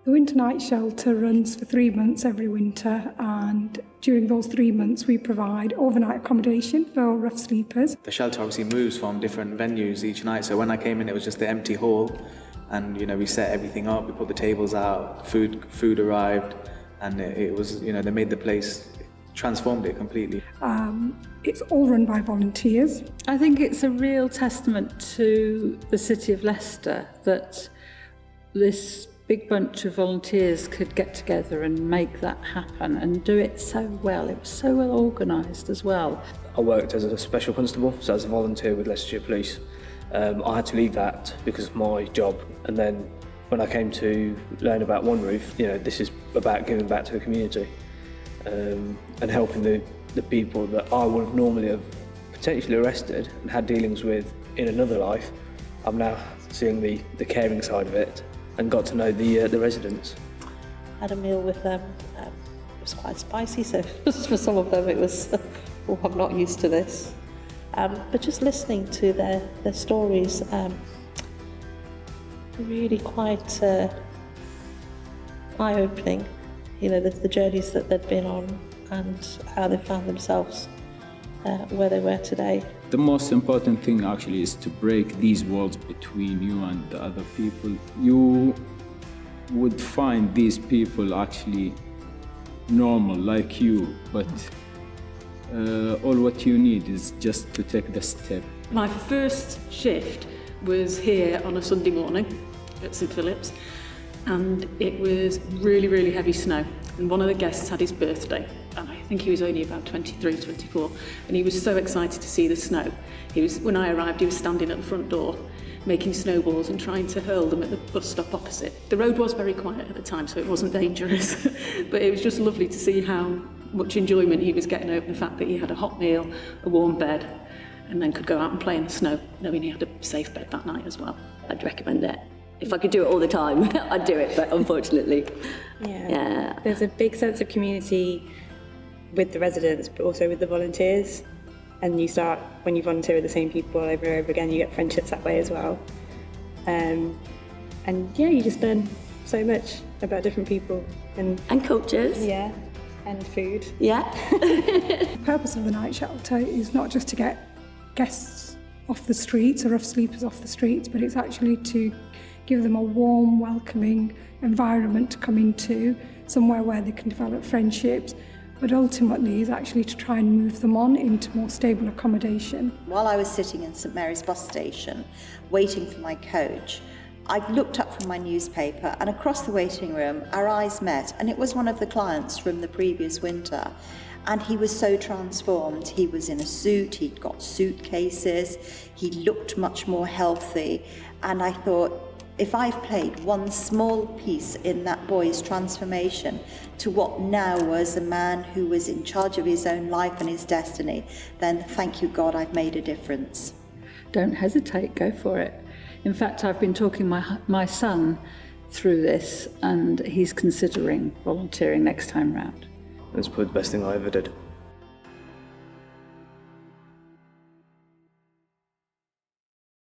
The winter night shelter runs for 3 months every winter, and during those 3 months we provide overnight accommodation for rough sleepers. The shelter obviously moves from different venues each night, so when I came in it was just the empty hall, and we set everything up, we put the tables out, food arrived, and it was, they made the place, transformed it completely. It's all run by volunteers. I think it's a real testament to the City of Leicester that this big bunch of volunteers could get together and make that happen and do it so well. It was so well organised as well. I worked as a special constable, so as a volunteer with Leicestershire Police. I had to leave that because of my job, and then when I came to learn about One Roof, this is about giving back to the community and helping the people that I would have normally have potentially arrested and had dealings with in another life. I'm now seeing the caring side of it and got to know the residents. Had a meal with them. It was quite spicy, so for some of them it was, oh, I'm not used to this. But just listening to their stories, really quite eye-opening. The journeys that they'd been on and how they found themselves where they were today. The most important thing actually is to break these walls between you and the other people. You would find these people actually normal like you, but all what you need is just to take the step. My first shift was here on a Sunday morning at St Philip's, and it was really, really heavy snow. And one of the guests had his birthday, and I think he was only about 23, 24, and he was so excited to see the snow. When I arrived, he was standing at the front door making snowballs and trying to hurl them at the bus stop opposite. The road was very quiet at the time, so it wasn't dangerous, but it was just lovely to see how much enjoyment he was getting over the fact that he had a hot meal, a warm bed, and then could go out and play in the snow, knowing he had a safe bed that night as well. I'd recommend it. If I could do it all the time, I'd do it, but unfortunately. Yeah. There's a big sense of community with the residents, but also with the volunteers. And you start, when you volunteer with the same people over and over again, you get friendships that way as well. And you just learn so much about different people. And cultures. Yeah, and food. Yeah. The purpose of the night shelter is not just to get guests off the streets or rough sleepers off the streets, but it's actually to give them a warm, welcoming environment to come into, somewhere where they can develop friendships, but ultimately is actually to try and move them on into more stable accommodation. While I was sitting in St Mary's bus station, waiting for my coach, I looked up from my newspaper, and across the waiting room, our eyes met, and it was one of the clients from the previous winter. And he was so transformed. He was in a suit, he'd got suitcases, he looked much more healthy, and I thought, if I've played one small piece in that boy's transformation to what now was a man who was in charge of his own life and his destiny, then thank you God, I've made a difference. Don't hesitate, go for it. In fact, I've been talking my son through this, and he's considering volunteering next time round. It's probably the best thing I ever did.